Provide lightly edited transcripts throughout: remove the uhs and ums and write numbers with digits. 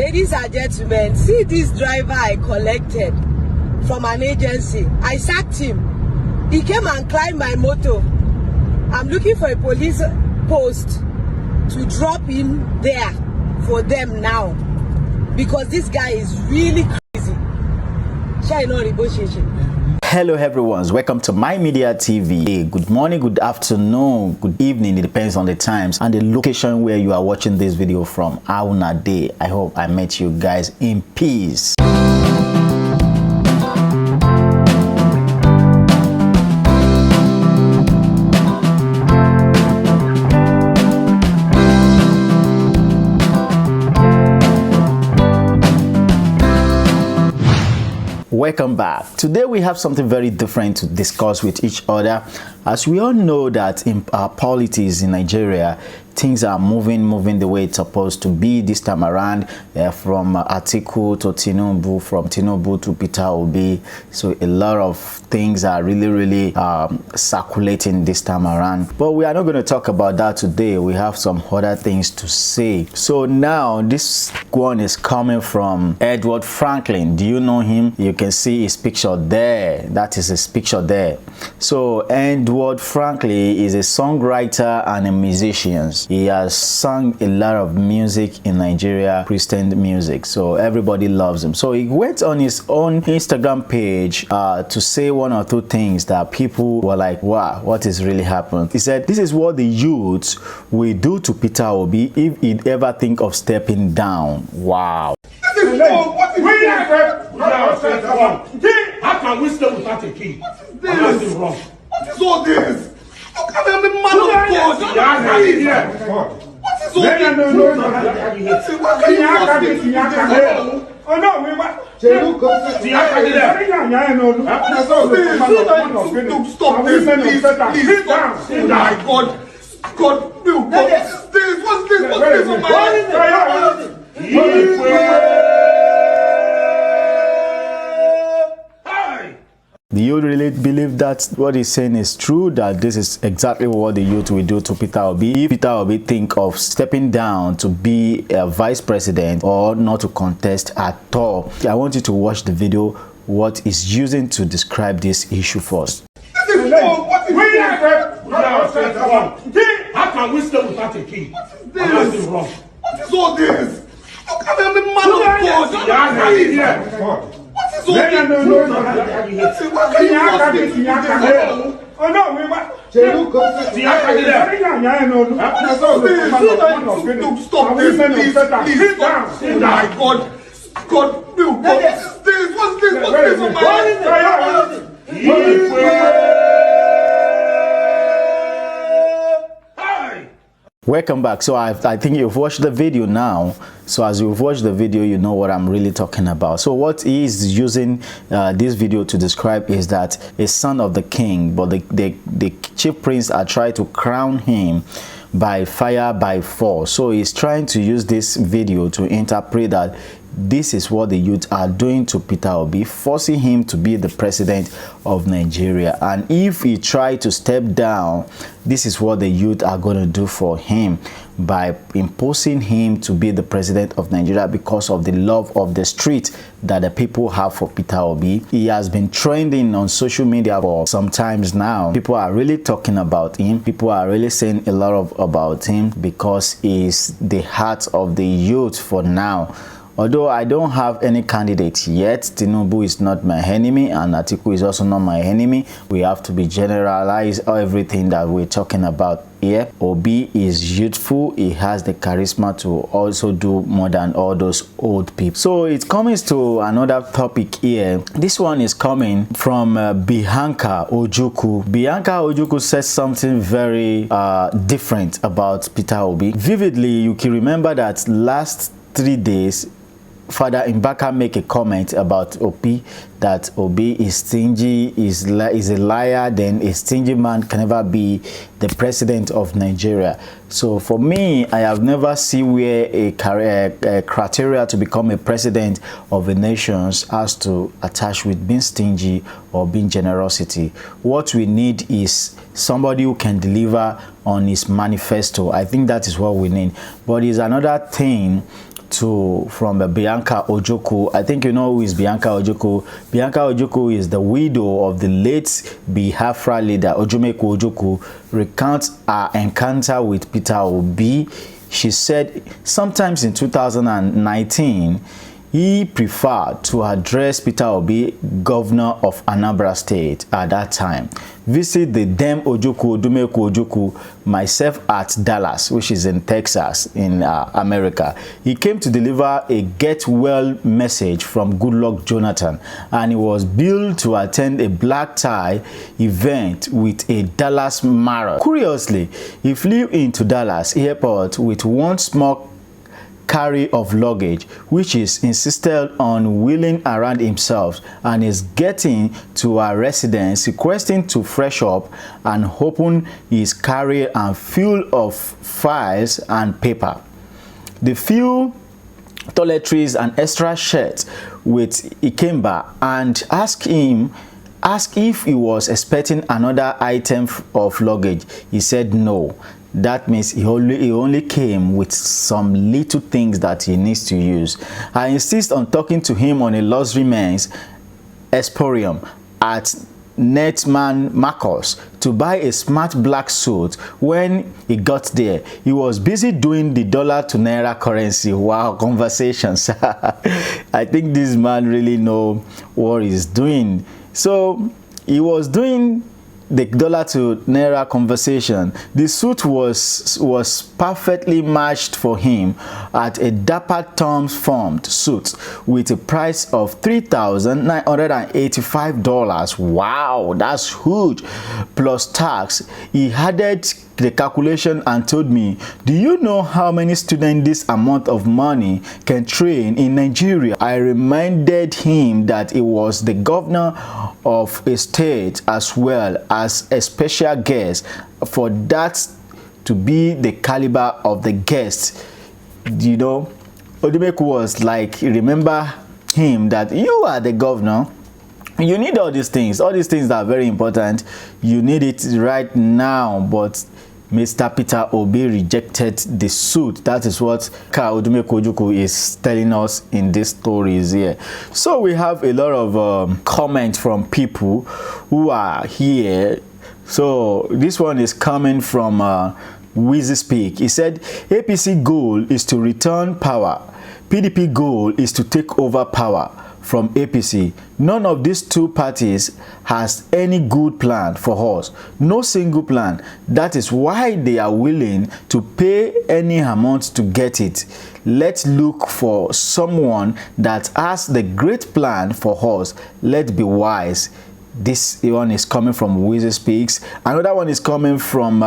Ladies and gentlemen, see this driver I collected from an agency. I sacked him. He came and climbed my motor. I'm looking for a police post to drop him there for them now, because this guy is really crazy. Hello everyone, welcome to MaiMediaTV. Good morning, good afternoon, good evening, it depends on the times and the location where you are watching this video from. Auna day. I hope I met you guys in peace. Welcome back. Today we have something very different to discuss with each other. As we all know that in our politics in Nigeria, things are moving the way it's supposed to be this time around, from Atiku to Tinubu, from Tinubu to Peter Obi. So a lot of things are really circulating this time around. But we are not going to talk about that today. We have some other things to say. So now this one is coming from Edward Franklin. Do you know him? You can see his picture there. That is his picture there. So Edward Franklin is a songwriter and a musician. He has sung a lot of music in Nigeria, Christian music, so everybody loves him. So he went on his own Instagram page to say one or two things that people were like, wow, what is really happening? He said, this is what the youth will do to Peter Obi if he'd ever think of stepping down. Wow. How can we stay without a key? What is wrong? What is all this? Look at me, man of God. What is all this? Oh no, we want. Stop this, please. Oh my God, God, what's this? What's this on my head? Do you really believe that what he's saying is true, that this is exactly what the youth will do to Peter Obi if Peter Obi think of stepping down to be a vice president or not to contest at all? I want you to watch the video, what he's using to describe this issue first. How can we stay without a key? What is wrong? What is all this? Look at me, man of God. What is all this? Oh no, we want. Stop this, please. Oh my God, God, what's this on my head? Welcome back. So I think you've watched the video now. So as you've watched the video, you know what I'm really talking about. So what he is using this video to describe is that a son of the king, but the chief prince are trying to crown him by fire, by force. So he's trying to use this video to interpret that this is what the youth are doing to Peter Obi, forcing him to be the president of Nigeria. And if he try to step down, this is what the youth are going to do for him by imposing him to be the president of Nigeria because of the love of the street that the people have for Peter Obi. He has been trending on social media for some times now. People are really talking about him. People are really saying a lot about him because he's the heart of the youth for now. Although I don't have any candidate yet, Tinubu is not my enemy and Atiku is also not my enemy. We have to be generalized everything that we're talking about here. Obi is youthful. He has the charisma to also do more than all those old people. So it comes to another topic here. This one is coming from Bianca Ojukwu. Bianca Ojukwu says something very different about Peter Obi. Vividly, you can remember that last 3 days, Father Mbaka make a comment about Obi, that Obi is stingy, is a liar, then a stingy man can never be the president of Nigeria. So for me, I have never seen where a criteria to become a president of a nation has to attach with being stingy or being generosity. What we need is somebody who can deliver on his manifesto. I think that is what we need. But it's another thing from Bianca Ojukwu. I think you know who is Bianca Ojukwu. Bianca Ojukwu is the widow of the late Biafra leader Ojukwu. Recounts her encounter with Peter Obi. She said sometimes in 2019 he preferred to address Peter Obi, governor of Anambra State at that time. Visit the Dem Ojukwu, Ojukwu, myself at Dallas, which is in Texas, in America. He came to deliver a get well message from Goodluck Jonathan, and he was billed to attend a black tie event with a Dallas Marathon. Curiously, he flew into Dallas airport with one small carry of luggage, which is insisted on wheeling around himself, and is getting to our residence, requesting to fresh up and open his carry and full of files and paper. The few toiletries and extra shirts with Ikemba, and asked if he was expecting another item of luggage. He said no. That means he only came with some little things that he needs to use. I insist on talking to him on a luxury men's Esporium at Netman Marcos to buy a smart black suit. When he got there, he was busy doing the dollar to naira currency. Wow, conversations. I think this man really know what he's doing. So he was doing the dollar to naira conversation. The suit was perfectly matched for him at a dapper Tom's formed suit with a price of $3,985. Wow, that's huge, plus tax. He added the calculation and told me, do you know how many students this amount of money can train in Nigeria? I reminded him that he was the governor of a state as well as a special guest. For that to be the caliber of the guest, you know, Ojukwu was like, remember him that you are the governor. You need all these things. All these things are very important. You need it right now. But Mr. Peter Obi rejected the suit. That is what Ojukwu is telling us in these stories here. So we have a lot of comments from people who are here. So this one is coming from Wheezy Speak. He said, APC goal is to return power. PDP goal is to take over power from APC. None of these two parties has any good plan for us. No single plan. That is why they are willing to pay any amount to get it. Let's look for someone that has the great plan for us. Let's be wise. This one is coming from Wizard Speaks. Another one is coming from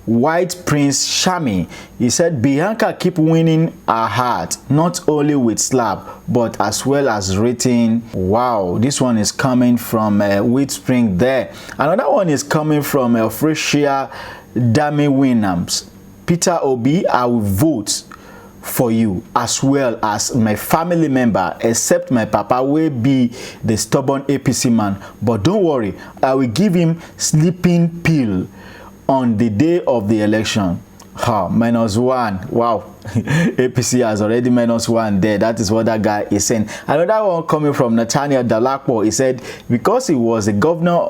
White Prince Shami. He said, Bianca keep winning her heart, not only with slap, but as well as rating. Wow, this one is coming from Wheat Spring there. Another one is coming from Frecia Dami Winams. Peter Obi, I will vote for you as well as my family member, except my papa will be the stubborn APC man. But don't worry, I will give him sleeping pill on the day of the election. -1. Wow. APC has already -1 there. That is what that guy is saying. Another one coming from Nathaniel Dalakpo. He said, because he was a governor,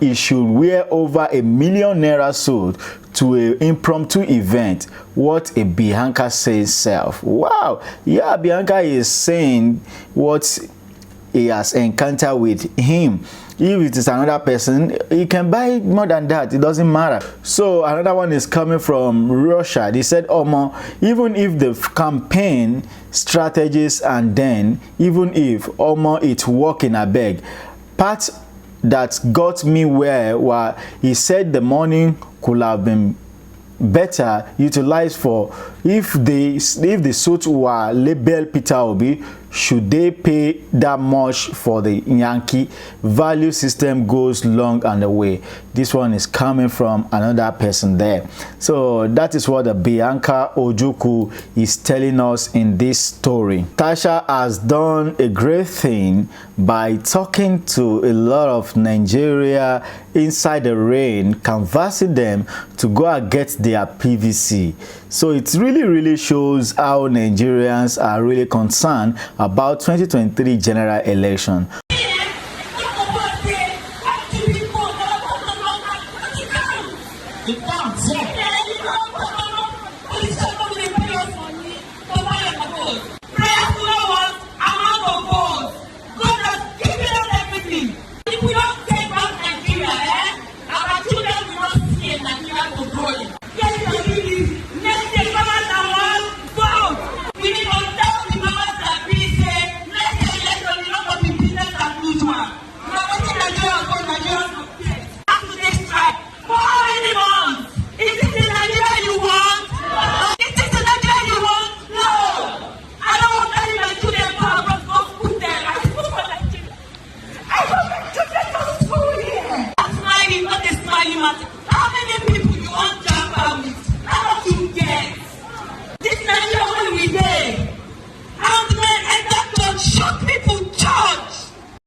he should wear over ₦1 million suit to an impromptu event. What a Bianca says self. Wow. Yeah, Bianca is saying what he has encountered with him. If it is another person, he can buy more than that. It doesn't matter. So another one is coming from Russia. They said, Omo, even if the campaign strategies and then even if Omo it working a beg, part that got me where he said the money could have been better utilized for if the suit were labeled Peter Obi. Should they pay that much for the Yankee? Value system goes long and away. This one is coming from another person there. So that is what the Bianca Ojukwu is telling us in this story. Tasha has done a great thing by talking to a lot of Nigeria inside the rain, canvassing them to go and get their PVC. So it really shows how Nigerians are really concerned about 2023 general election.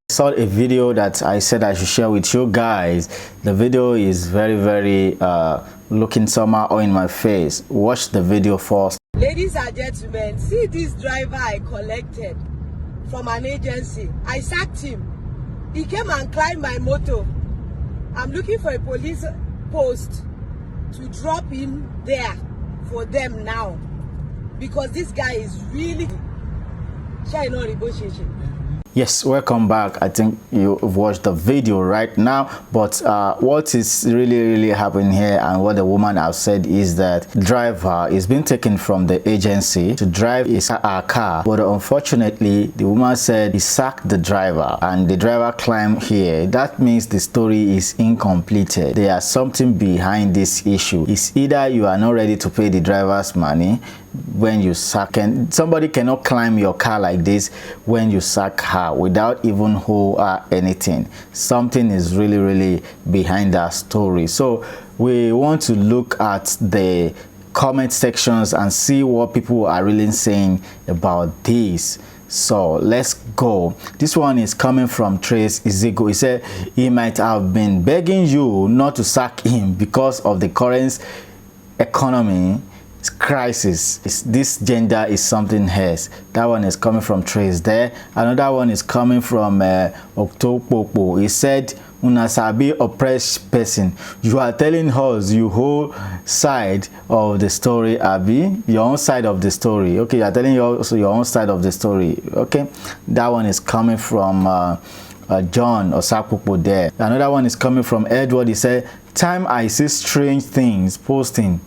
Saw a video that I said I should share with you guys. The video is very looking somehow in my face. Watch the video first. Ladies and gentlemen, see this driver I collected from an agency. I sacked him. He came and climbed my motor. I'm looking for a police post to drop him there for them now, because this guy is really Yes, welcome back. I think you've watched the video right now, but what is really happening here and what the woman has said is that driver is being taken from the agency to drive his car, but unfortunately the woman said he sacked the driver and the driver climbed here. That means the story is incompleted. There's something behind this issue. It's either you are not ready to pay the driver's money when you sack, and somebody cannot climb your car like this when you sack her without even who or anything. Something is really behind that story. So we want to look at the comment sections and see what people are really saying about this. So let's go. This one is coming from Trace Izigo. He said he might have been begging you not to sack him because of the current economy crisis. This gender is something else. That one is coming from Trace there. Another one is coming from Octopopo. He said, Unasabi oppressed person. You are telling us your whole side of the story, Abi. Your own side of the story. Okay, you are telling also your own side of the story. Okay, that one is coming from John Osakupo there. Another one is coming from Edward. He said, time I see strange things posting,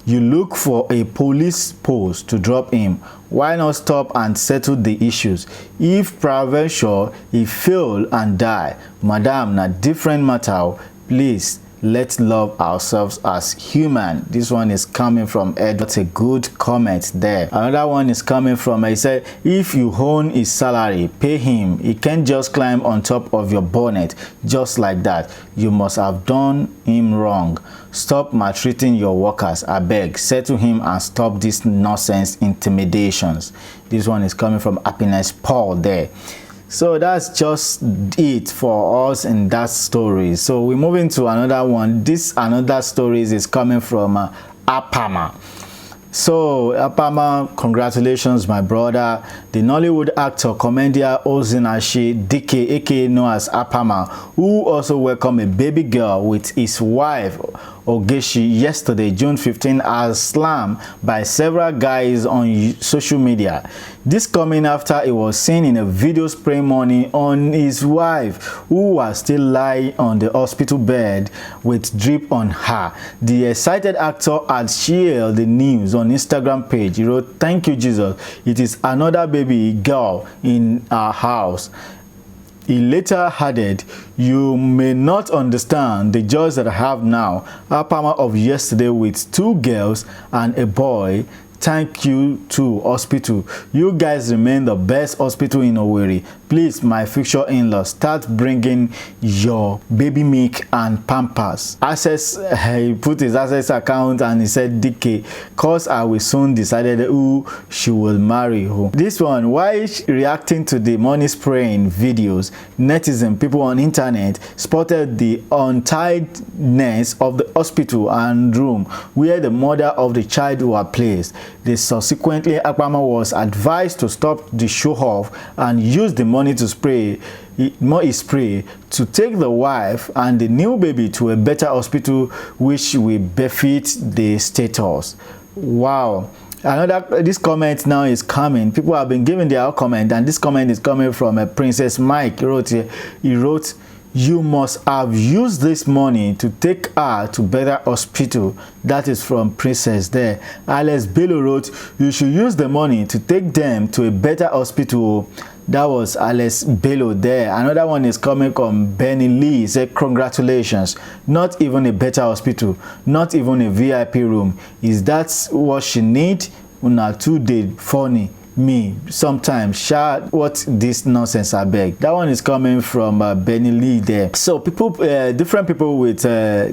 you look for a police post to drop him. Why not stop and settle the issues? If prevention, he fail and die. Madam, na different matter. Please, let's love ourselves as human. This one is coming from Ed. That's a good comment there. Another one is coming from, he said, if you own his salary, pay him. He can't just climb on top of your bonnet just like that. You must have done him wrong. Stop maltreating your workers. I beg, settle him and stop this nonsense intimidations. This one is coming from Happiness Paul there. So that's just it for us in that story. So we're moving to another one. This another story is coming from Apama. So Apama, congratulations my brother. The Nollywood actor comedian Ozinashi Dike, aka known as Apama, who also welcomed a baby girl with his wife Ogeshi yesterday, June 15, as slammed by several guys on social media. This coming after he was seen in a video spraying money on his wife, who was still lying on the hospital bed with drip on her. The excited actor had shared the news on Instagram page. He wrote, "Thank you, Jesus. It is another baby girl in our house." He later added, "You may not understand the joys that I have now. Apama of yesterday with 2 girls and a boy. Thank you to hospital. You guys remain the best hospital in Owerri. Please, my future in-law, start bringing your baby milk and pampers. Access, he put his access account and he said DK, cause I will soon decided who she will marry who. This one, why reacting to the money spraying videos, netizen people on internet spotted the untidiness of the hospital and room where the mother of the child were placed. Subsequently, Akpama was advised to stop the show off and use the money to spray to take the wife and the new baby to a better hospital which will befit the status. Wow. This comment now is coming. People have been giving their comment, and this comment is coming from a Princess Mike. He wrote, you must have used this money to take her to better hospital. That is from Princess there. Alex Bello wrote, you should use the money to take them to a better hospital. That was Alex Bello there. Another one is coming from Benny Lee. He said, congratulations. Not even a better hospital, not even a VIP room. Is that what she need? Una too dead funny. Me sometimes what this nonsense I beg. That one is coming from Benny Lee there. So people, different people with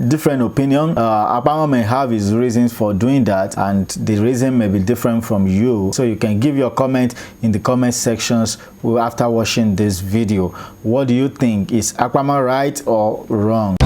different opinion. Obama may have his reasons for doing that, and the reason may be different from you. So you can give your comment in the comment sections after watching this video. What do you think? Is Akpama right or wrong?